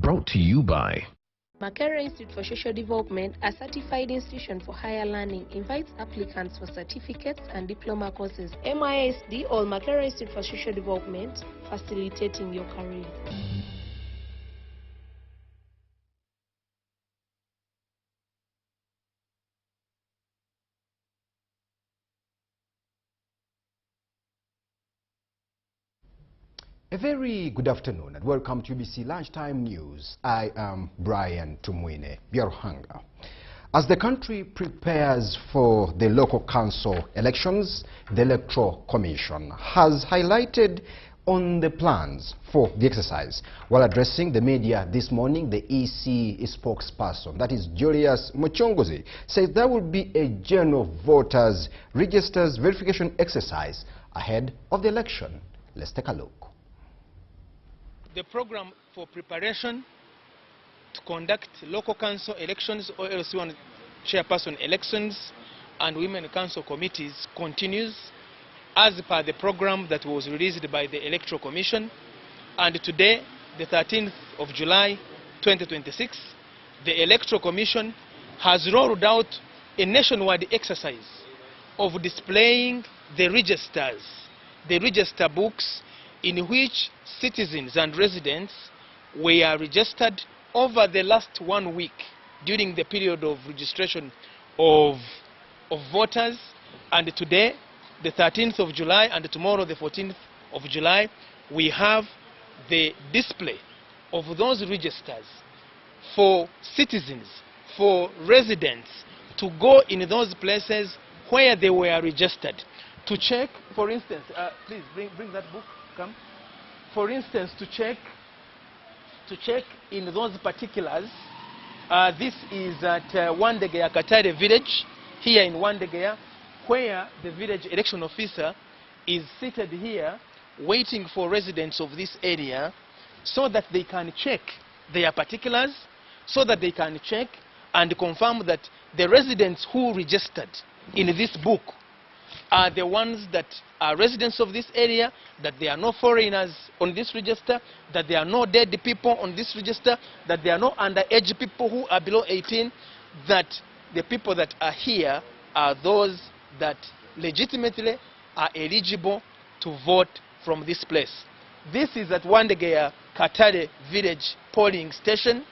Brought to you by Makerere Institute for Social Development, a certified institution for higher learning, invites applicants for certificates and diploma courses. MISD or Makerere Institute for Social Development, facilitating your career. A very good afternoon and welcome to UBC Lunchtime News. I am Brian Tumwine Byaruhanga. As the country prepares for the local council elections, the Electoral Commission has highlighted on the plans for the exercise. While addressing the media this morning, the EC spokesperson, that is Julius Muchongozi, says there will be a general voters registers verification exercise ahead of the election. Let's take a look. The program for preparation to conduct local council elections or LC1 chairperson elections and women council committees continues as per the program that was released by the Electoral Commission. And today, the 13th of July 2026, the Electoral Commission has rolled out a nationwide exercise of displaying the registers, the register books in which citizens and residents were registered over the last 1 week during the period of registration of voters. And today, the 13th of July, and tomorrow, the 14th of July, we have the display of those registers for citizens, for residents to go in those places where they were registered to check. For instance, please bring that book. Come. For instance, to check in those particulars, this is at Wandegeya Katare village, here in Wandegeya, where the village election officer is seated here, waiting for residents of this area so that they can check their particulars, so that they can check and confirm that the residents who registered in this book are the ones that are residents of this area, that there are no foreigners on this register, that there are no dead people on this register, that there are no underage people who are below 18, that the people that are here are those that legitimately are eligible to vote from this place. This is at Wandegeya Katare village polling station,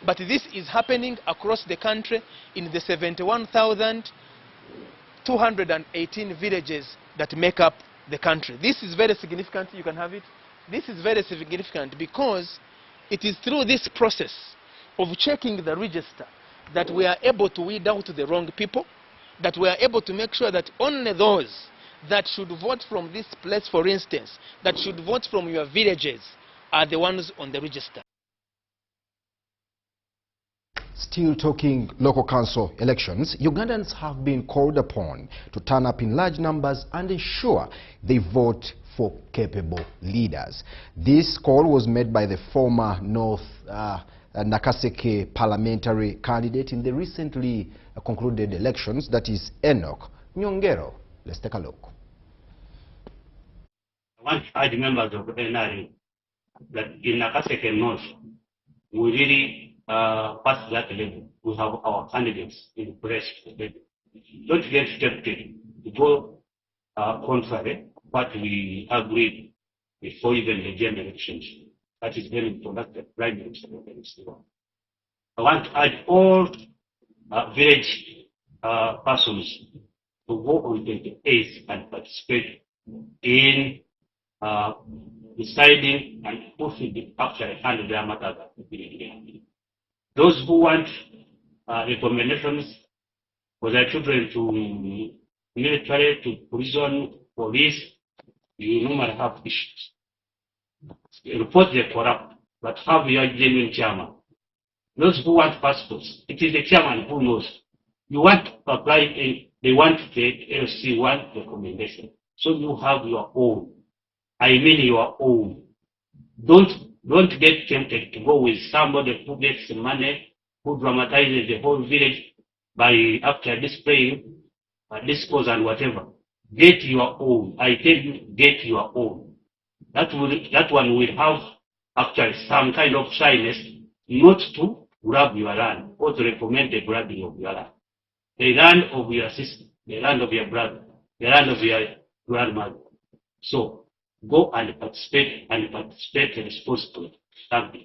but this is happening across the country in the 71,218 villages that make up the country. This is very significant. You can have it. This is very significant because it is through this process of checking the register that we are able to weed out the wrong people, that we are able to make sure that only those that should vote from this place, for instance, that should vote from your villages, are the ones on the register. Still talking local council elections, Ugandans have been called upon to turn up in large numbers and ensure they vote for capable leaders. This call was made by the former North Nakaseke parliamentary candidate in the recently concluded elections, that is Enoch Nyongero. Let's take a look. I want to urge members of the NRA that in Nakaseke North, we really past that level. We have our candidates in place. Don't get tempted to go contrary what we agreed before even the general elections. That is very important. The primary I want to urge all village persons to go on the 28th and participate in deciding and who should actually handle their matters. Those who want recommendations for their children to military, to prison, police, you normally have issues. Report the corrupt, but have your genuine chairman. Those who want passports, it is the chairman who knows. You want to apply, and they want to take LC1 recommendation. So you have your own. I mean your own. Don't get tempted to go with somebody who gets money, who dramatizes the whole village by after displaying discourse and whatever. Get your own. I tell you, get your own. That one will have actually some kind of shyness not to grab your land or to recommend the grabbing of your land. The land of your sister, the land of your brother, the land of your grandmother. So go and participate responsibly. Thank you.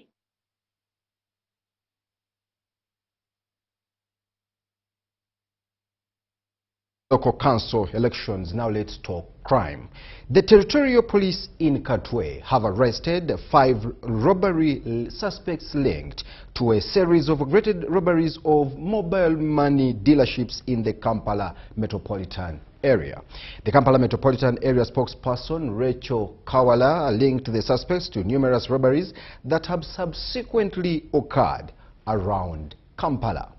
Local council elections. Now let's talk crime. The territorial police in Katwe have arrested 5 robbery suspects linked to a series of aggravated robberies of mobile money dealerships in the Kampala metropolitan area. The Kampala metropolitan area spokesperson Rachel Kawala linked the suspects to numerous robberies that have subsequently occurred around Kampala.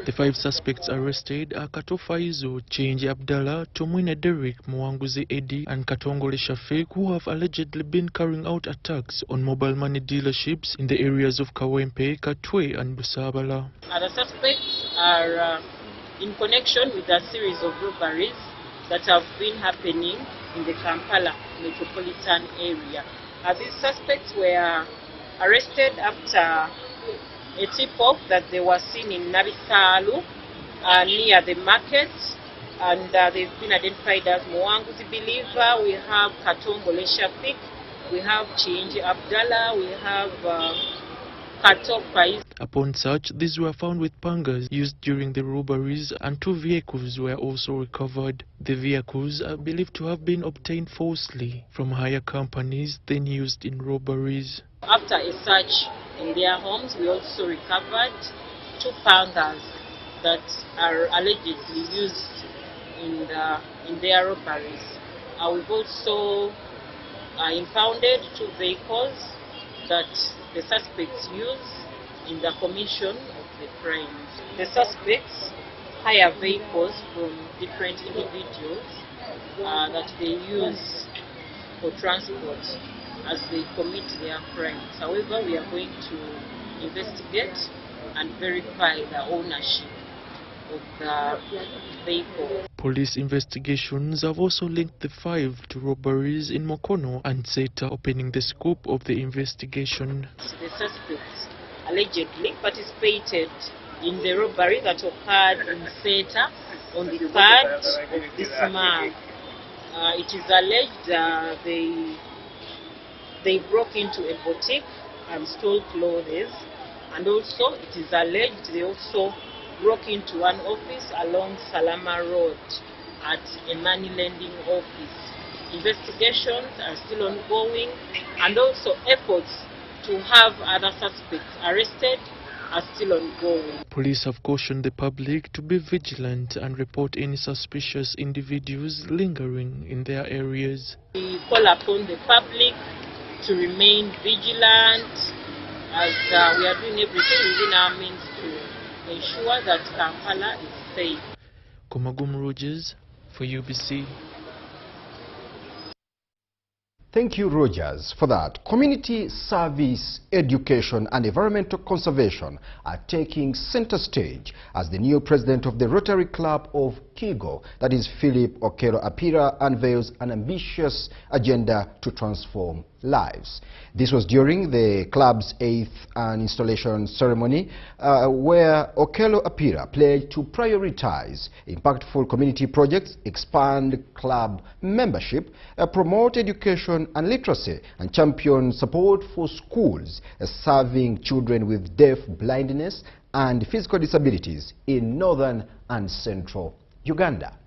The 5 suspects arrested are Kato Faizo, Chenji Abdallah, Tomwine Derek, Mwanguzi Eddie and Katongole Shafiq, who have allegedly been carrying out attacks on mobile money dealerships in the areas of Kawempe, Katwe and Busabala. The suspects are in connection with a series of robberies that have been happening in the Kampala metropolitan area. These suspects were arrested after a tip-off that they were seen in Nabisalu near the market, and they've been identified as Mwanguzi Believer, we have Katongole Shafiq, we have Chenji Abdallah, we have Kato Faiz. Upon search, these were found with pangas used during the robberies, and 2 vehicles were also recovered. The vehicles are believed to have been obtained falsely from hire companies then used in robberies. After a search in their homes, we also recovered 2 pangas that are allegedly used in their robberies. We've also impounded 2 vehicles that the suspects use in the commission of the crimes. The suspects hire vehicles from different individuals that they use for transport as they commit their crimes. However, we are going to investigate and verify the ownership of the vehicle. Police investigations have also linked the 5 to robberies in Mokono and Seta, opening the scope of the investigation. The suspects allegedly participated in the robbery that occurred in Seta on the 3rd of this month. It is alleged they broke into a boutique and stole clothes, and also it is alleged they also broke into an office along Salama Road at a money lending office. Investigations are still ongoing, and also efforts to have other suspects arrested are still ongoing. Police have cautioned the public to be vigilant and report any suspicious individuals lingering in their areas. We call upon the public to remain vigilant, as we are doing everything within our means to ensure that Kampala is safe. Komagum Rogers for UBC. Thank you, Rogers, for that. Community service, education and environmental conservation are taking center stage as the new president of the Rotary Club of Kigo, that is Philip Okello Apira, unveils an ambitious agenda to transform lives. This was during the club's 8th installation ceremony where Okello Apira pledged to prioritize impactful community projects, expand club membership, promote education and literacy, and champion support for schools serving children with deaf, blindness and physical disabilities in northern and central Uganda.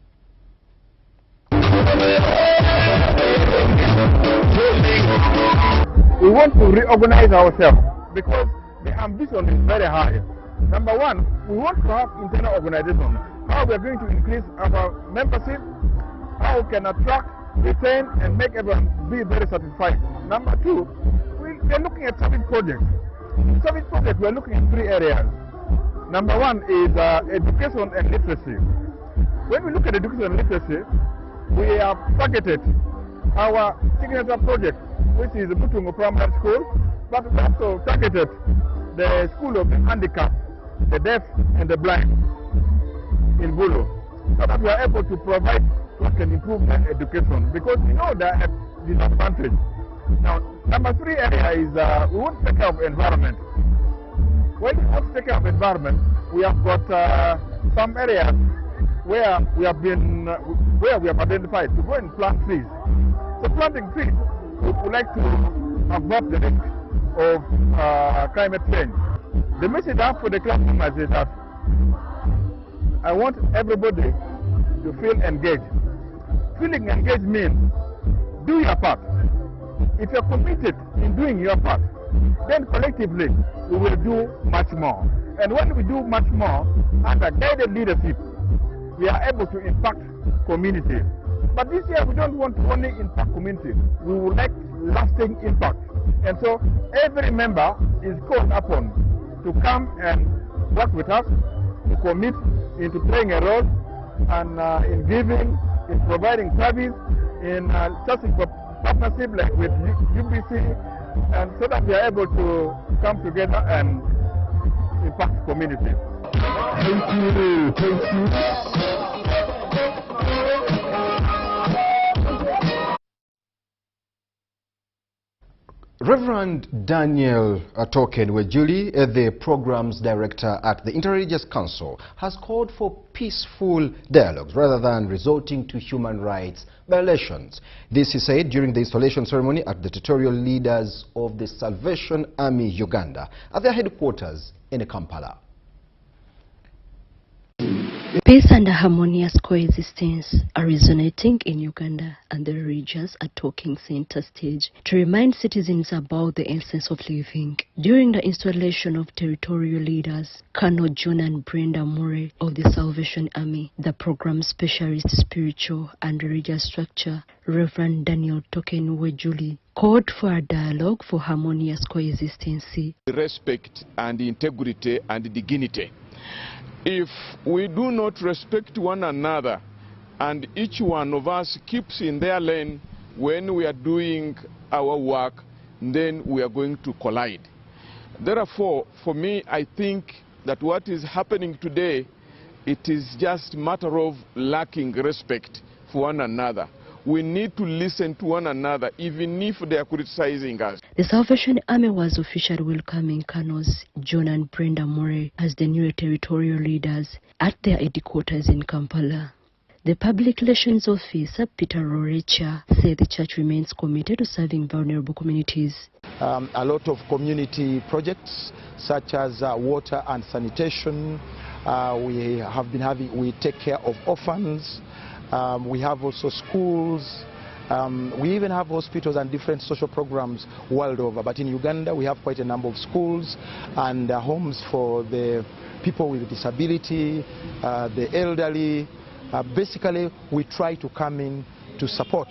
We want to reorganize ourselves because the ambition is very high. Number one, we want to have internal organization. How we are going to increase our membership, how we can attract, retain, and make everyone be very satisfied. Number two, we are looking at service projects. In service projects, we are looking at 3 areas. Number one is education and literacy. When we look at education and literacy, we have targeted our signature project, which is the Mutungo Primary School, but we also targeted the School of the Handicapped, the Deaf, and the Blind in Bulu, so that we are able to provide what can improve their education, because we know they are at disadvantage. Now, number 3 area is we want to take care of environment. When we want to take care of environment, we have got some areas where we have identified to go and plant trees. So planting trees, we would like to avoid the risk of climate change. The message I have for the class members is that I want everybody to feel engaged. Feeling engaged means do your part. If you're committed in doing your part, then collectively we will do much more. And when we do much more under guided leadership, we are able to impact community. But this year we don't want to only impact community. We would like lasting impact. And so every member is called upon to come and work with us, to commit into playing a role and in giving, in providing service, in searching for partnership like with UBC, and so that we are able to come together and impact community. Thank you. Thank you. Reverend Daniel Token Wejuli, the Programs Director at the Interreligious Council, has called for peaceful dialogues rather than resorting to human rights violations. This he said during the installation ceremony at the territorial leaders of the Salvation Army Uganda at their headquarters in Kampala. Peace and harmonious coexistence are resonating in Uganda, and the regions are talking center stage to remind citizens about the essence of living. During the installation of territorial leaders, Colonel John and Brenda Murray of the Salvation Army, the program specialist spiritual and religious structure, Reverend Daniel Token Wejuli, called for a dialogue for harmonious coexistence. Respect and integrity and dignity. If we do not respect one another and each one of us keeps in their lane when we are doing our work, then we are going to collide. Therefore, for me, I think that what is happening today, it is just a matter of lacking respect for one another. We need to listen to one another, even if they are criticizing us. The Salvation Army was officially welcoming Colonels John and Brenda Murray as the new territorial leaders at their headquarters in Kampala. The Public Relations Officer, Peter Rorecha, said the church remains committed to serving vulnerable communities. A lot of community projects such as water and sanitation. We take care of orphans. We have also schools. We even have hospitals and different social programs world over. But in Uganda, we have quite a number of schools and homes for the people with disability, the elderly. Basically, we try to come in to support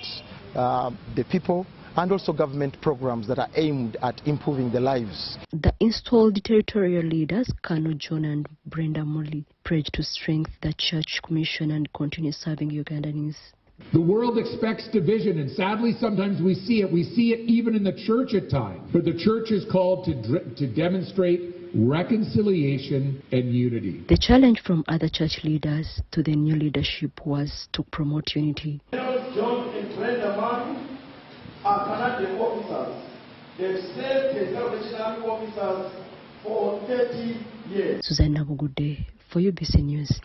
the people and also government programs that are aimed at improving the lives. The installed territorial leaders, Colonel John and Brenda Murray, pledged to strengthen the church commission and continue serving Ugandans. The world expects division, and sadly sometimes we see it. We see it even in the church at times. But the church is called to demonstrate reconciliation and unity. The challenge from other church leaders to the new leadership was to promote unity. John and Brenda Murray are Canadian officers. They've served as Salvation Army officers for 30 years. Susanna Bugude for UBC News.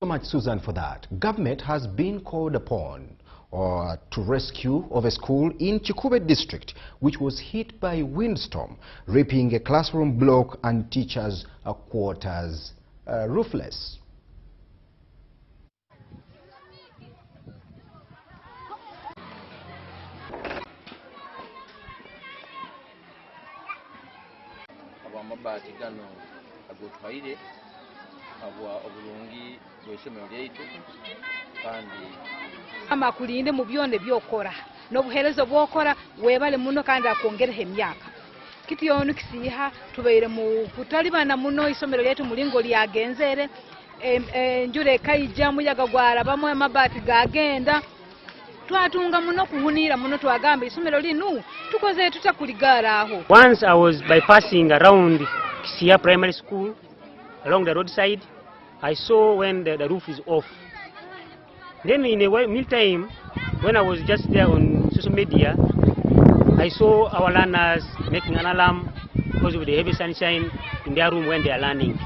So much, Susan, for that. Government has been called upon to rescue of a school in Chikube district which was hit by windstorm, ripping a classroom block and teachers' quarters roofless. amabaati gano agotwaire habwa obulungi bw'essomero lyaitu kandi amakulinde mu byonde byokora n'obuherezo bwokora webale muno kandi akongereho emyaka kitu yonu kisiha tubeire mu kutalibana muno isomero lyaitu mulingo lyagenzere njure kaija muyaga gwara bamwe amabaati gagenda twatunga muno kuhunira muno twagamba isomero linu tukoze tutakuligara aho. Once I was bypassing around Kisia Primary School along the roadside, I saw when the roof is off. Then in a meantime, when I was just there on social media, I saw our learners making an alarm because of the heavy sunshine in their room when they are learning.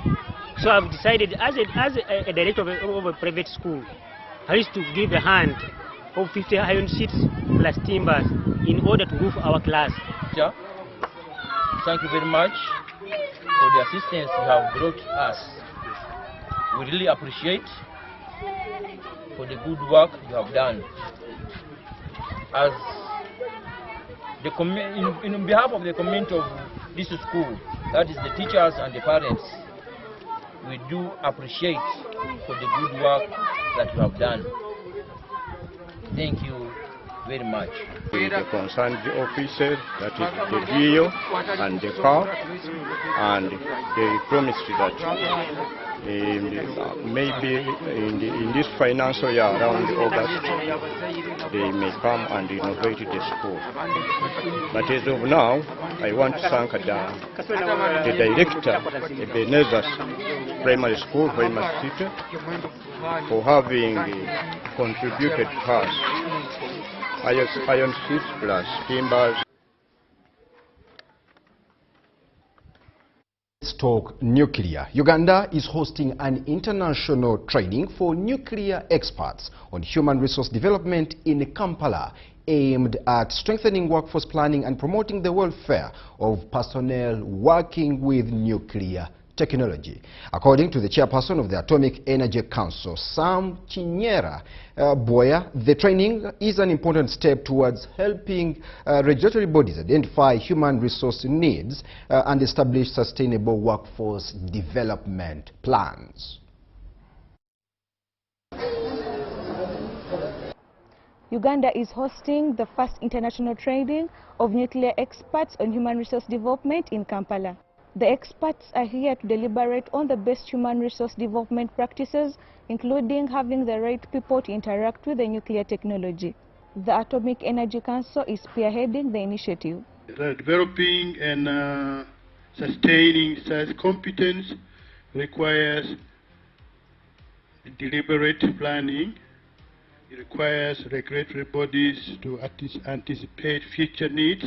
So I've decided, as a director of a private school, I used to give a hand of 50 iron sheets plus timbers in order to roof our class. Thank you very much for the assistance you have brought us. We really appreciate for the good work you have done. As the in behalf of the community of this school, that is the teachers and the parents, we do appreciate for the good work that you have done. Thank you very much. The concerned officers, that is the DO and the CAR, and they promised that maybe in this financial year around August, they may come and innovate the school. But as of now, I want to thank the director of the Nezas Primary School, Weymouth City, for having contributed to us iron sheets plus timbers. Let's talk nuclear. Uganda is hosting an international training for nuclear experts on human resource development in Kampala, aimed at strengthening workforce planning and promoting the welfare of personnel working with nuclear technology. According to the chairperson of the Atomic Energy Council, Sam Chinyera Boya, the training is an important step towards helping regulatory bodies identify human resource needs and establish sustainable workforce development plans. Uganda is hosting the first international training of nuclear experts on human resource development in Kampala. The experts are here to deliberate on the best human resource development practices, including having the right people to interact with the nuclear technology. The Atomic Energy Council is spearheading the initiative. Developing and sustaining such competence requires deliberate planning. It requires regulatory bodies to anticipate future needs,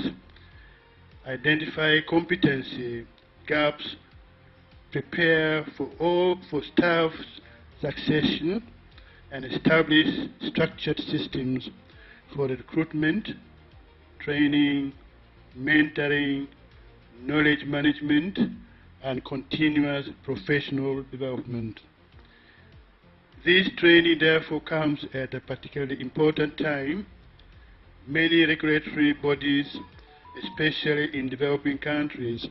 identify competency gaps, prepare for staff succession, and establish structured systems for recruitment, training, mentoring, knowledge management, and continuous professional development. This training therefore comes at a particularly important time. Many regulatory bodies, especially in developing countries,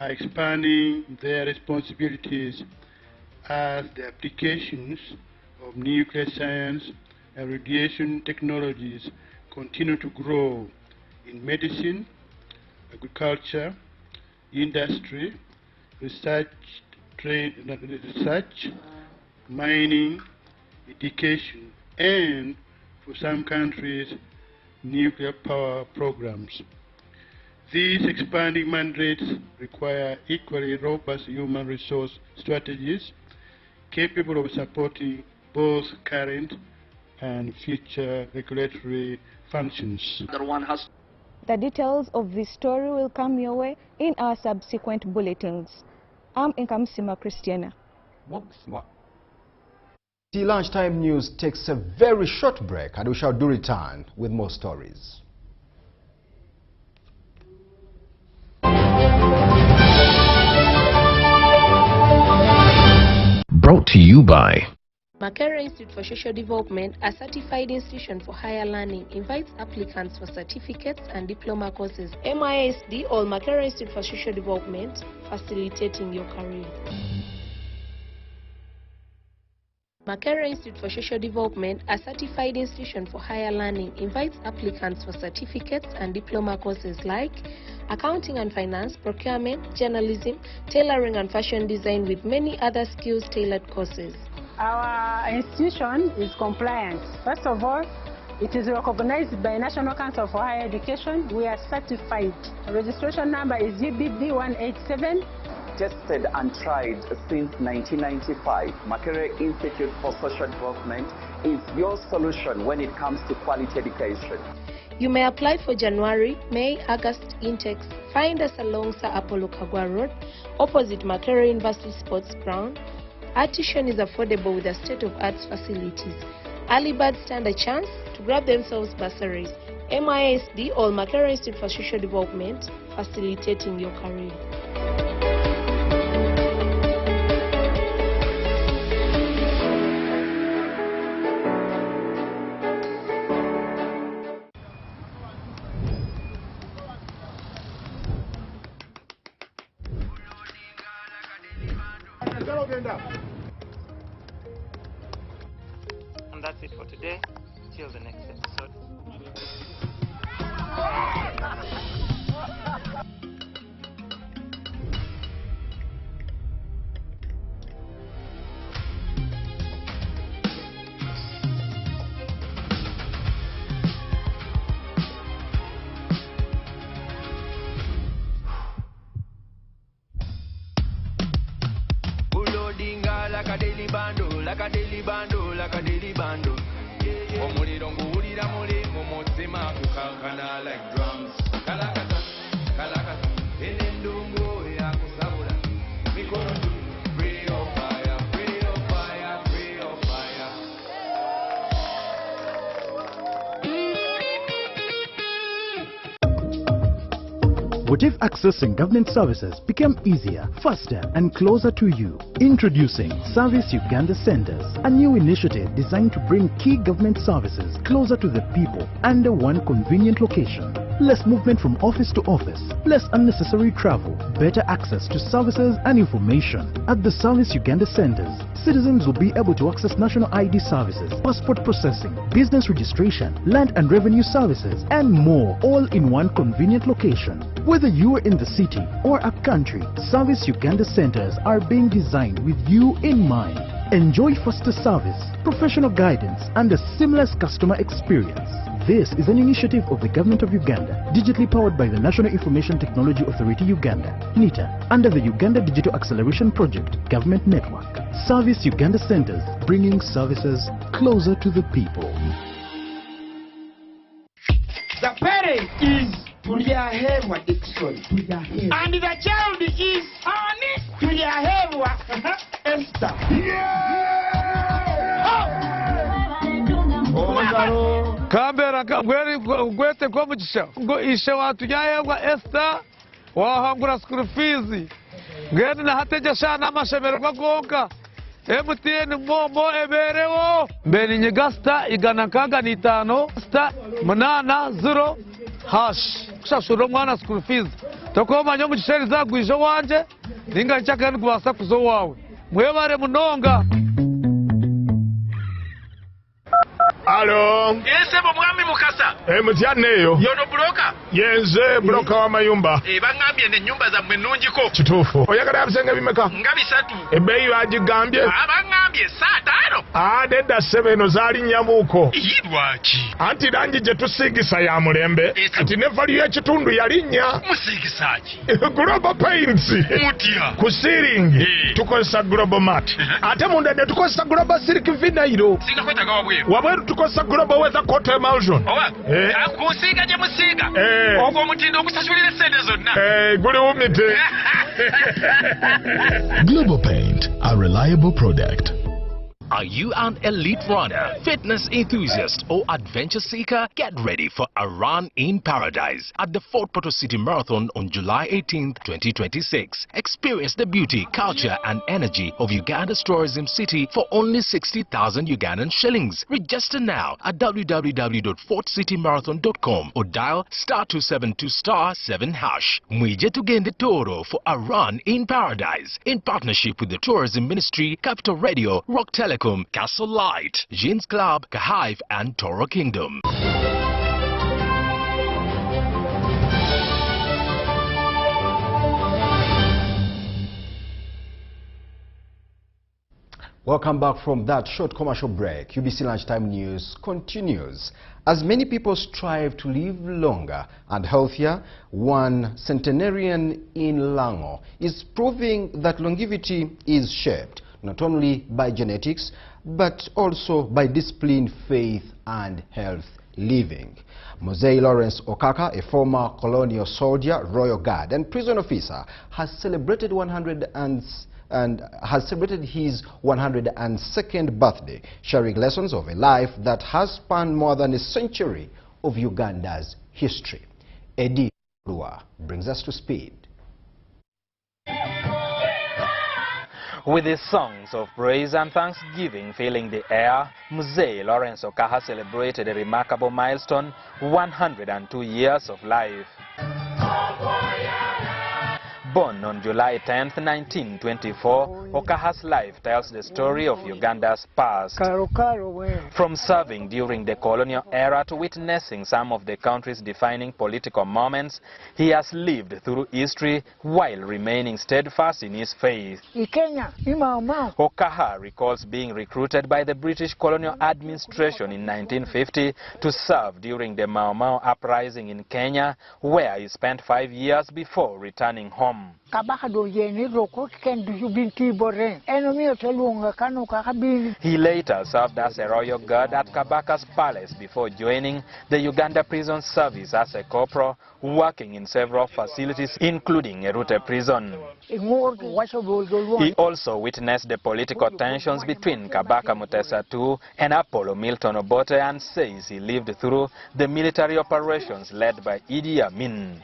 are expanding their responsibilities as the applications of nuclear science and radiation technologies continue to grow in medicine, agriculture, industry, research, mining, education, and for some countries, nuclear power programs. These expanding mandates require equally robust human resource strategies capable of supporting both current and future regulatory functions. The details of this story will come your way in our subsequent bulletins. I'm Inkamsima Christiana. The Lunchtime News takes a very short break, and we shall do return with more stories. Brought to you by Makerere Institute for Social Development, a certified institution for higher learning, invites applicants for certificates and diploma courses. MISD or Makerere Institute for Social Development, facilitating your career. Makerere Institute for Social Development, a certified institution for higher learning, invites applicants for certificates and diploma courses like accounting and finance, procurement, journalism, tailoring and fashion design, with many other skills-tailored courses. Our institution is compliant. First of all, it is recognized by National Council for Higher Education. We are certified. The registration number is UBD 187. Tested and tried since 1995, Makerere Institute for Social Development is your solution when it comes to quality education. You may apply for January, May, August intakes. Find us along Sir Apollo Kagwa Road, opposite Makerere University Sports Ground. Our tuition is affordable with a state-of-art facilities. Early birds stand a chance to grab themselves bursaries. MISD or Makerere Institute for Social Development, facilitating your career. And that's it for today. Till the next episode. Like a daily bando, like a daily bando, like a daily bando. Omuliro nguwulira muli mu mutima kukankana like drums. Kalakata, kalakata, enendungu ya kusabula. Mikono tu, free of fire, free of fire, free of fire. What if accessing government services became easier, faster and closer to you? Introducing Service Uganda Centers, a new initiative designed to bring key government services closer to the people under one convenient location. Less movement from office to office, less unnecessary travel, better access to services and information. At the Service Uganda Centers, citizens will be able to access national ID services, passport processing, business registration, land and revenue services, and more, all in one convenient location. Whether you are in the city or up country, Service Uganda Centers are being designed with you in mind. Enjoy faster service, professional guidance, and a seamless customer experience. This is an initiative of the Government of Uganda, digitally powered by the National Information Technology Authority Uganda, NITA, under the Uganda Digital Acceleration Project Government Network. Service Uganda Centers, bringing services closer to the people. The parent is Tuliahewa Dixon. And the child is Ani Tuliahewa Esther. Kambera kambweri gwete kwa mchisha. Ngo ishe watu yahewa Esther. Wahangura school fees. Ngeni na hateja shana mashemero kwa gonka. MTN momo eberewo. Mbeni nyegasta igana kaga ni tano. Sta manana 0 hash. Kushashuro mwana school fees. Toko manyo mchisheri za guisho wanje. Ninga nchaka ni kuwasa kuzo wawe. Mwebare munonga. Alo. Yese mwami mukasa. Mutyaneyo. Yono broka. Yenze broka wa mayumba. Bangambye ne nyumba za mwenunjiko. Kitufu. Oyagala abisenge bimeka. Ngabi 3. Ebeyi bagigambye. Abangambye 5. Deda 7 zali nyamuko. Yidwachi. Anti rangi je tusigisa ya mulembe. Ati ne value ya kitundu yalinnya. Musigisaji. Global Paints. Mutia. Ku ceiling. Tukozesa Global Mat. Ate munda ne tukozesa Global Silk Vinyl. Singa kweta gawa bweru. Wabweru tukozesa Global Weather Coat Emulsion. Akusiga je musiga. Ogwo mutindo okusashulira sente zonna. Guli umite. Global Paint, a reliable product. Are you an elite runner, fitness enthusiast, or adventure seeker? Get ready for a run in paradise at the Fort Portal City Marathon on July 18th, 2026. Experience the beauty, culture, and energy of Uganda's tourism city for only 60,000 Ugandan shillings. Register now at www.fortcitymarathon.com or dial *272*7#. Mwije tugende toro for a run in paradise in partnership with the Tourism Ministry, Capital Radio, Rock Telecom, Castle Light, Jeans Club, Kahive, and Toro Kingdom. Welcome back from that short commercial break. UBC Lunchtime News continues. As many people strive to live longer and healthier, one centenarian in Lango is proving that longevity is shaped not only by genetics, but also by discipline, faith, and health living. Mosei Lawrence Okaka, a former colonial soldier, royal guard, and prison officer, has celebrated his 102nd birthday, sharing lessons of a life that has spanned more than a century of Uganda's history. Eddie Olua brings us to speed. With the songs of praise and thanksgiving filling the air, Mosei Lawrence Okaka celebrated a remarkable milestone, 102 years of life. Born on July 10, 1924, Okaha's life tells the story of Uganda's past. From serving during the colonial era to witnessing some of the country's defining political moments, he has lived through history while remaining steadfast in his faith. Okaha recalls being recruited by the British colonial administration in 1950 to serve during the Mau Mau uprising in Kenya, where he spent 5 years before returning home. He later served as a royal guard at Kabaka's palace before joining the Uganda Prison Service as a corporal, working in several facilities including Erute Prison. He also witnessed the political tensions between Kabaka Mutesa II and Apollo Milton Obote and says he lived through the military operations led by Idi Amin.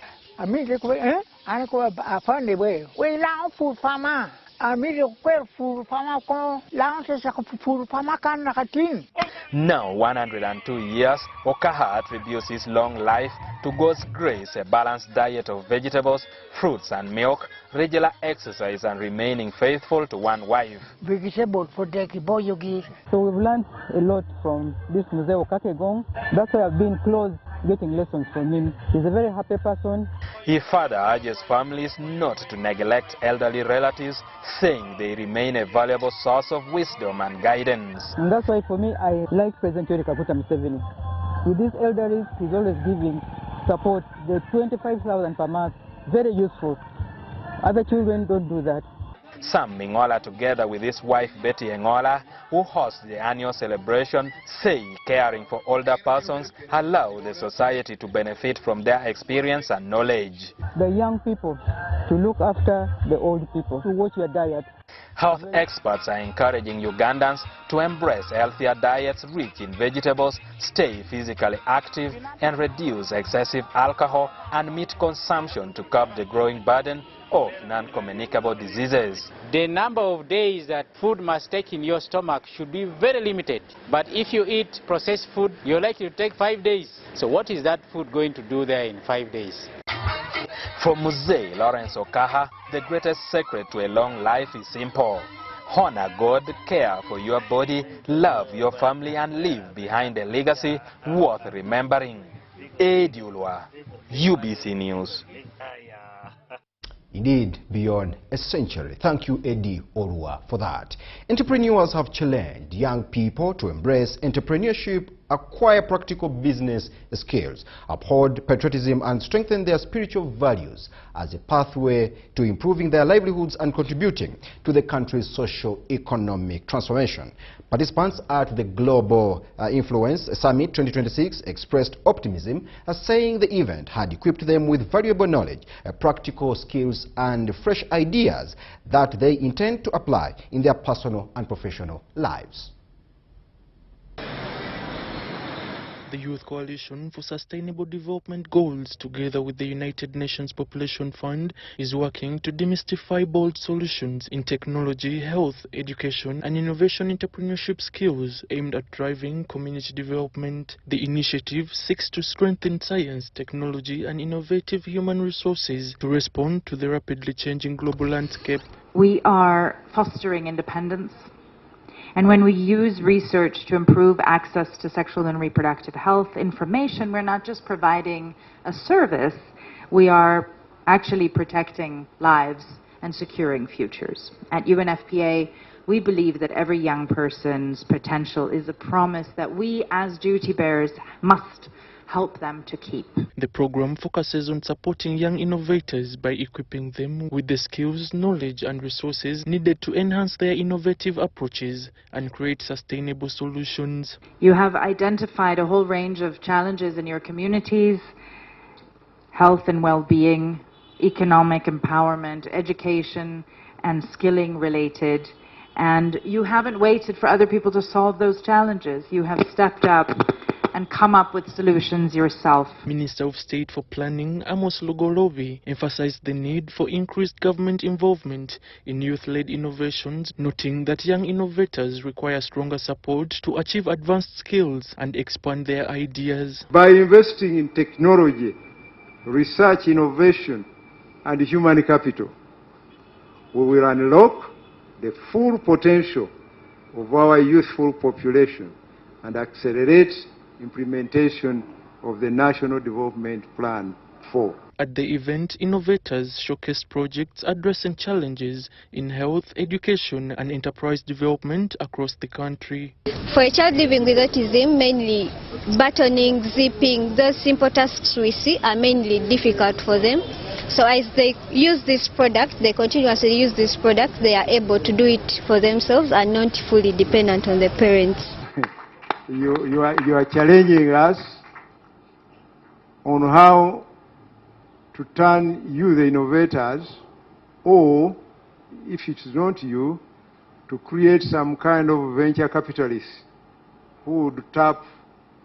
Now 102 years, Okaha attributes his long life to God's grace, a balanced diet of vegetables, fruits and milk, regular exercise and remaining faithful to one wife. So we've learned a lot from this Mosei Okaka. That's why I've been close, getting lessons from him. He's a very happy person. He further urges families not to neglect elderly relatives, saying they remain a valuable source of wisdom and guidance. And that's why for me, I like President Yoweri Kaguta Museveni. With these elderly, he's always giving support. The 25,000 per month, very useful. Other children don't do that. Sam Mingola, together with his wife Betty Engola, who hosts the annual celebration, say caring for older persons allow the society to benefit from their experience and knowledge. The young people to look after the old people, to watch their diet. Health experts are encouraging Ugandans to embrace healthier diets rich in vegetables, stay physically active, and reduce excessive alcohol and meat consumption to curb the growing burden of non-communicable diseases. The number of days that food must take in your stomach should be very limited. But if you eat processed food, you're likely to take 5 days. So what is that food going to do there in 5 days? For Mosei Lawrence Okaka, the greatest secret to a long life is simple. Honor God, care for your body, love your family, and leave behind a legacy worth remembering. Eddie Olua, UBC News. Indeed, beyond a century. Thank you, Eddie Olua, for that. Entrepreneurs have challenged young people to embrace entrepreneurship, acquire practical business skills, uphold patriotism, and strengthen their spiritual values as a pathway to improving their livelihoods and contributing to the country's socio-economic transformation. Participants at the Global Influence Summit 2026 expressed optimism, saying the event had equipped them with valuable knowledge, practical skills, and fresh ideas that they intend to apply in their personal and professional lives. The Youth Coalition for Sustainable Development Goals, together with the United Nations Population Fund, is working to demystify bold solutions in technology, health, education, and innovation entrepreneurship skills aimed at driving community development. The initiative seeks to strengthen science, technology, and innovative human resources to respond to the rapidly changing global landscape. We are fostering independence. And when we use research to improve access to sexual and reproductive health information, we're not just providing a service, we are actually protecting lives and securing futures. At UNFPA, we believe that every young person's potential is a promise that we as duty bearers must help them to keep. The program focuses on supporting young innovators by equipping them with the skills, knowledge, and resources needed to enhance their innovative approaches and create sustainable solutions. You have identified a whole range of challenges in your communities: health and well-being, economic empowerment, education, and skilling related. And you haven't waited for other people to solve those challenges. You have stepped up and come up with solutions yourself. Minister of State for Planning Amos Lugolobi emphasized the need for increased government involvement in youth-led innovations, noting that young innovators require stronger support to achieve advanced skills and expand their ideas. By investing in technology, research, innovation, and human capital, we will unlock the full potential of our youthful population and accelerate implementation of the National Development Plan 4. At the event, innovators showcased projects addressing challenges in health, education, and enterprise development across the country. For a child living with autism, mainly buttoning, zipping, those simple tasks we see are mainly difficult for them. So as they use this product, they continuously use this product, they are able to do it for themselves and not fully dependent on their parents. You are challenging us on how to turn you, the innovators, or if it's not you, to create some kind of venture capitalists who would tap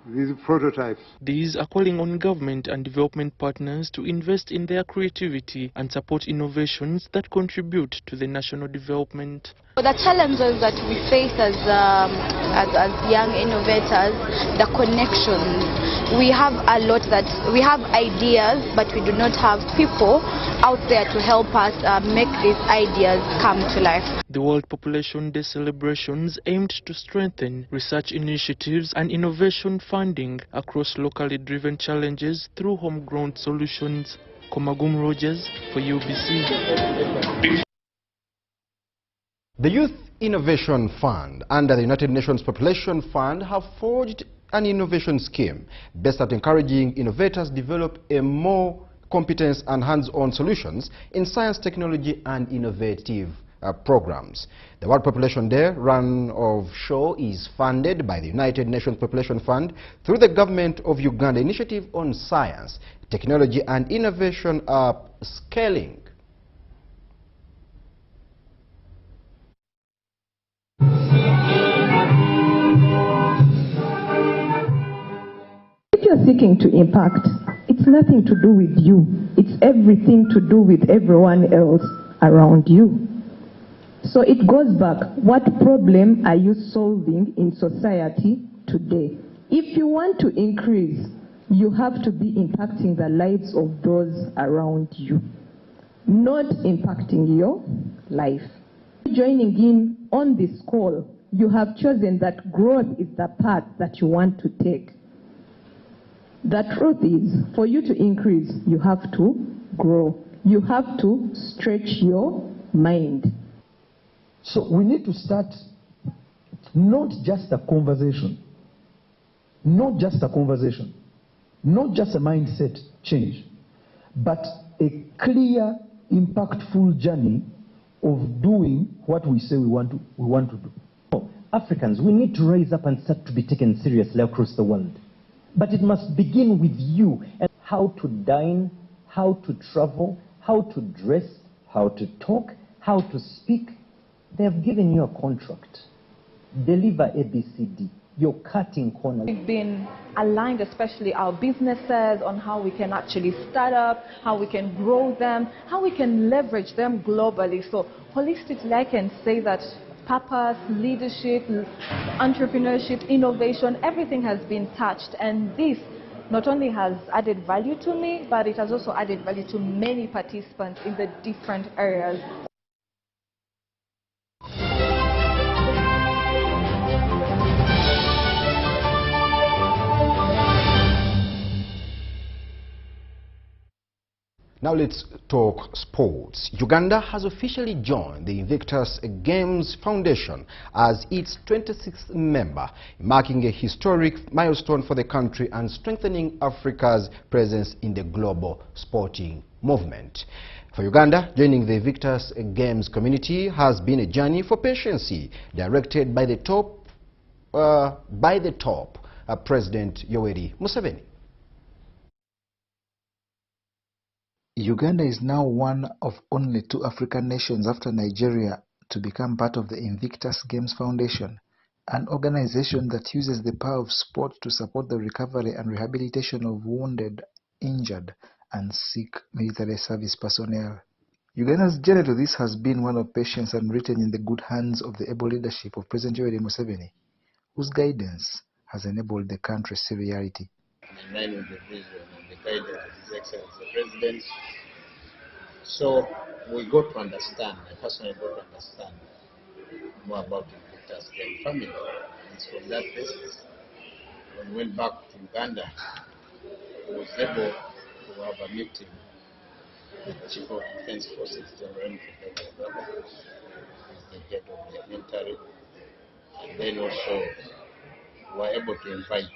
these prototypes. These are calling on government and development partners to invest in their creativity and support innovations that contribute to the national development. The challenges that we face as young innovators, the connections. We have a lot we have ideas, but we do not have people out there to help us make these ideas come to life. The World Population Day celebrations aimed to strengthen research initiatives and innovation funding across locally driven challenges through homegrown solutions. Komagum Rogers for UBC. The Youth Innovation Fund under the United Nations Population Fund have forged an innovation scheme based at encouraging innovators develop a more competence and hands-on solutions in science, technology, and innovative programs. The World Population Day run of show is funded by the United Nations Population Fund through the Government of Uganda Initiative on Science, Technology, and Innovation Scaling. If you're seeking to impact, it's nothing to do with you. It's everything to do with everyone else around you. So it goes back, what problem are you solving in society today? If you want to increase, you have to be impacting the lives of those around you, not impacting your life. Joining in on this call, you have chosen that growth is the path that you want to take. The truth is, for you to increase, you have to grow. You have to stretch your mind. So we need to start not just a conversation, not just a conversation, not just a mindset change, but a clear, impactful journey of doing what we say we want to do. Africans, we need to rise up and start to be taken seriously across the world. But it must begin with you, and how to dine, how to travel, how to dress, how to talk, how to speak. They have given you a contract. Deliver ABCD. You're cutting corners. We've been aligned, especially our businesses, on how we can actually start up, how we can grow them, how we can leverage them globally. So holistically, I can say that purpose, leadership, entrepreneurship, innovation, everything has been touched. And this not only has added value to me, but it has also added value to many participants in the different areas. Now let's talk sports. Uganda has officially joined the Invictus Games Foundation as its 26th member, marking a historic milestone for the country and strengthening Africa's presence in the global sporting movement. For Uganda, joining the Invictus Games community has been a journey for patience, directed by the top President Yoweri Museveni. Uganda is now one of only 2 African nations after Nigeria to become part of the Invictus Games Foundation, an organization that uses the power of sport to support the recovery and rehabilitation of wounded, injured, and sick military service personnel. Uganda's journey to this has been one of patience and written in the good hands of the able leadership of President Yoweri Museveni, whose guidance has enabled the country's seriality. In line with the vision and the guidance of His Excellency the President. So we got to understand, I personally got to understand more about the Invictus Game family. It's from that basis, when we went back to Uganda, I was able to have a meeting with the Chief of Defense Forces, General Mukwegerera, who is the head of the military, and then also we were able to invite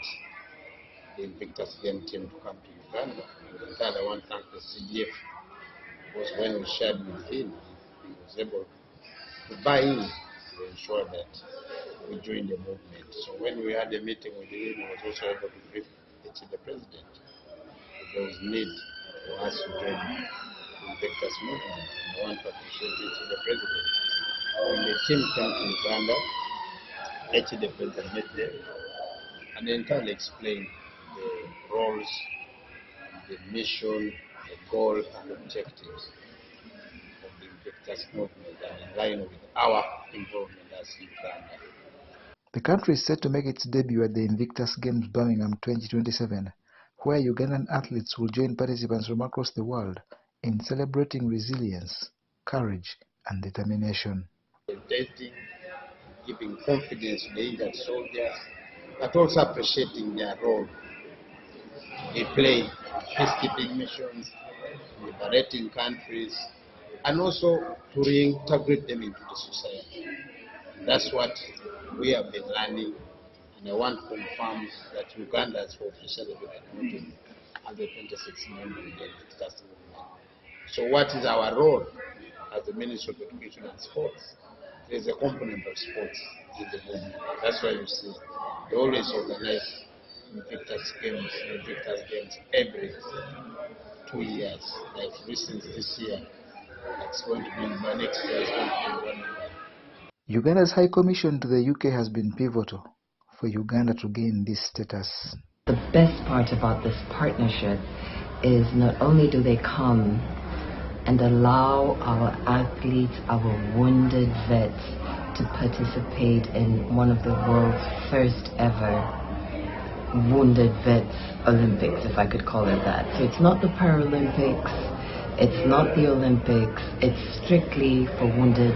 the Invictus Game team to come to Uganda. And then I want to thank the CDF, because when we shared with him, he was able to buy in to ensure that we joined the movement. So when we had a meeting with him, he was also able to brief the President. There was need for us to join the Invictus movement. And I want to appreciate the President. When the team came to Uganda, the President met them and entirely explained the roles, the mission, the goal and objectives of the Invictus movement, and in line with our involvement as Uganda. The country is set to make its debut at the Invictus Games Birmingham 2027, where Ugandan athletes will join participants from across the world in celebrating resilience, courage and determination. Testing, giving confidence to the injured soldiers, but also appreciating their role they play in peacekeeping missions, liberating countries, and also to reintegrate them into the society. That's what we have been learning, and I want to confirm that Uganda has officially been admitted as the 26th member of the Invictus movement. So what is our role as the Ministry of Education and Sports? There is a component of sports in the movement. That's why you see we always organize Invictus Games every 2 years. Like for instance, this year, it's going to be by next year, it's going to be 1 year. Uganda's High Commission to the UK has been pivotal for Uganda to gain this status. The best part about this partnership is not only do they come and allow our athletes, our wounded vets, to participate in one of the world's first ever Wounded Vets Olympics, if I could call it that. So it's not the Paralympics, it's not the Olympics, it's strictly for wounded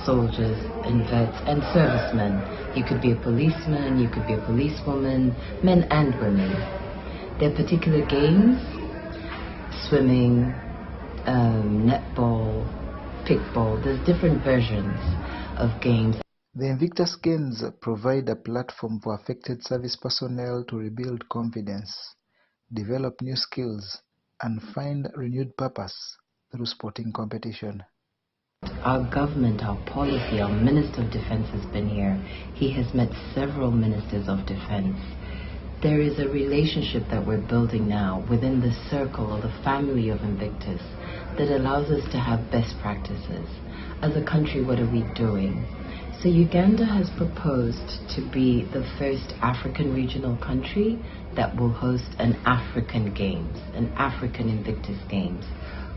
soldiers and vets and servicemen. You could be a policeman, you could be a policewoman, men and women. There are particular games, swimming, netball, kickball, there's different versions of games. The Invictus Games provide a platform for affected service personnel to rebuild confidence, develop new skills, and find renewed purpose through sporting competition. Our government, our policy, our Minister of Defense has been here. He has met several Ministers of Defense. There is a relationship that we're building now within the circle or the family of Invictus that allows us to have best practices. As a country, what are we doing? So Uganda has proposed to be the first African regional country that will host an African Games, an African Invictus Games,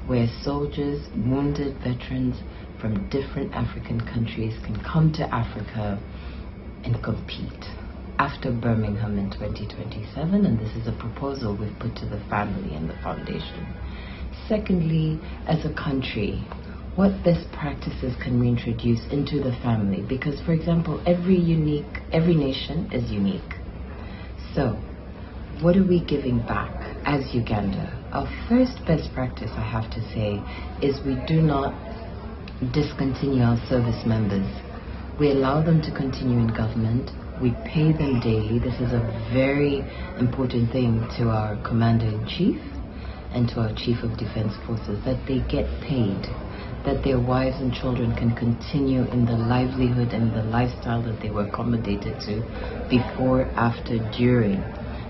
where soldiers, wounded veterans from different African countries can come to Africa and compete after Birmingham in 2027, and this is a proposal we've put to the family and the foundation. Secondly, as a country, what best practices can we introduce into the family? Because, for example, every nation is unique. So, what are we giving back as Uganda? Our first best practice, I have to say, is we do not discontinue our service members. We allow them to continue in government. We pay them daily. This is a very important thing to our Commander-in-Chief and to our Chief of Defense Forces, that they get paid, that their wives and children can continue in the livelihood and the lifestyle that they were accommodated to before, after, during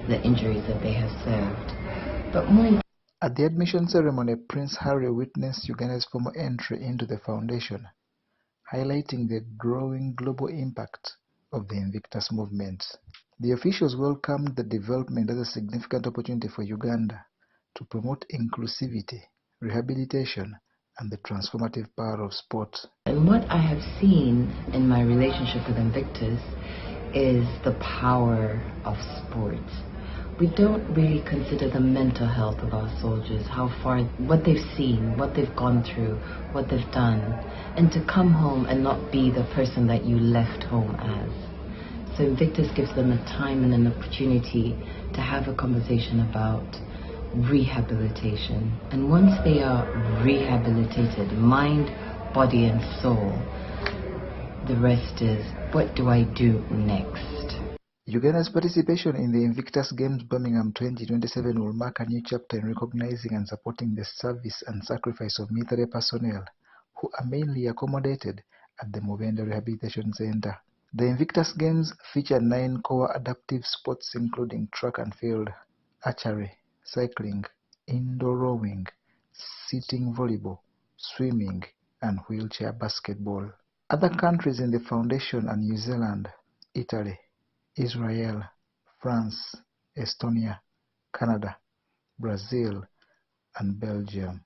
the injuries that they have served. But more At the admission ceremony, Prince Harry witnessed Uganda's formal entry into the foundation, highlighting the growing global impact of the Invictus movement. The officials welcomed the development as a significant opportunity for Uganda to promote inclusivity, rehabilitation, and the transformative power of sport. And what I have seen in my relationship with Invictus is the power of sports. We don't really consider the mental health of our soldiers, how far, what they've seen, what they've gone through, what they've done, and to come home and not be the person that you left home as. So Invictus gives them a time and an opportunity to have a conversation about rehabilitation. And once they are rehabilitated, mind, body, and soul, the rest is, what do I do next? Uganda's participation in the Invictus Games Birmingham 2027 will mark a new chapter in recognizing and supporting the service and sacrifice of military personnel who are mainly accommodated at the Mubende Rehabilitation Center. The Invictus Games feature 9 core adaptive sports including track and field, archery, cycling, indoor rowing, sitting volleyball, swimming, and wheelchair basketball. Other countries in the foundation are New Zealand, Italy, Israel, France, Estonia, Canada, Brazil, and Belgium.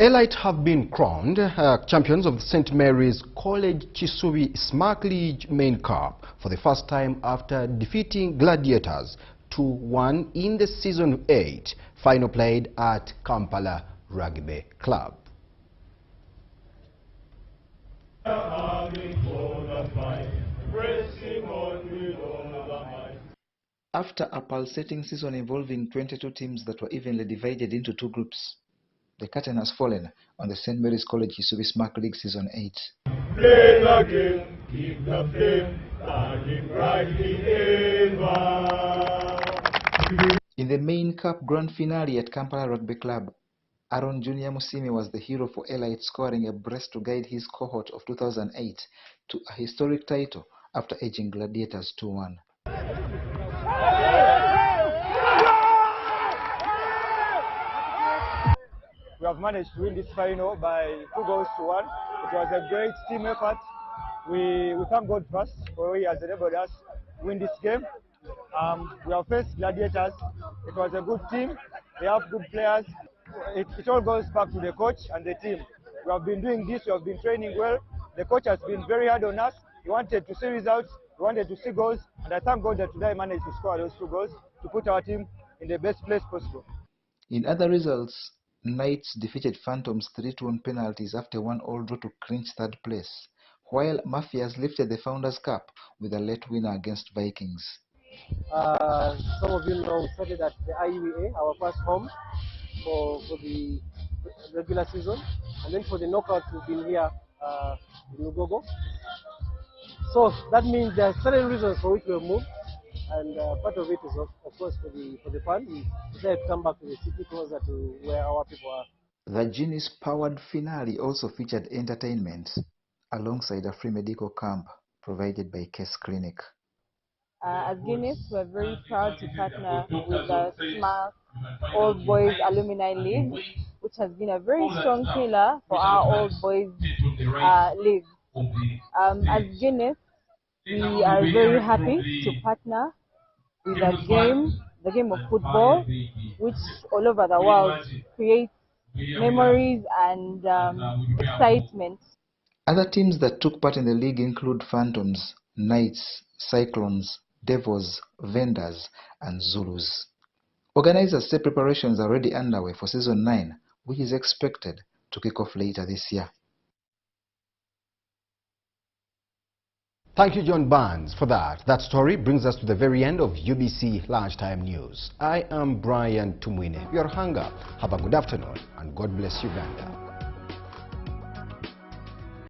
Elite have been crowned champions of the St. Mary's College Kisubi Smart League Main Cup for the first time after defeating Gladiators 2-1 in the Season 8 final played at Kampala Rugby Club. After a pulsating season involving 22 teams that were evenly divided into 2 groups, the curtain has fallen on the St. Mary's College Kisubi Smart League Season 8. Play the game, keep the flame burning brightly ever. In the main cup grand finale at Kampala Rugby Club, Aaron Junior Musimi was the hero for Elite, scoring a brace to guide his cohort of 2008 to a historic title after edging Gladiators 2-1. We have managed to win this final by 2 goals to 1. It was a great team effort. We thank God first for he has enabled us to win this game. We have faced Gladiators. It was a good team. They have good players. It all goes back to the coach and the team. We have been doing this. We have been training well. The coach has been very hard on us. He wanted to see results. He wanted to see goals. And I thank God that today I managed to score those 2 goals to put our team in the best place possible. In other results, Knights defeated Phantoms 3-2 on penalties after 1-1 draw to clinch 3rd place, while Mafias lifted the Founders Cup with a late winner against Vikings. Some of you know we started at the IUA, our first home for the regular season, and then for the knockouts we've been here in Lugogo. So that means there are certain reasons for which we have moved, and part of it is of course for the fun. We decided to come back to the city closer to where our people are. The Genius-powered finale also featured entertainment alongside a free medical camp. provided by Case Clinic. As Guinness, we're very proud to partner with the SMARC Old Boys Alumni League, which has been a very strong pillar for our Old Boys League. As Guinness, we are very happy to partner with the game of football, which all over the world creates memories and excitement. Other teams that took part in the league include Phantoms, Knights, Cyclones, Devils, Vendors, and Zulus. Organizers say preparations are already underway for Season 9, which is expected to kick off later this year. Thank you, John Barnes, for that. That story brings us to the very end of UBC Lunchtime News. I am Brian Tumwine, your hunger. Have a good afternoon, and God bless Uganda.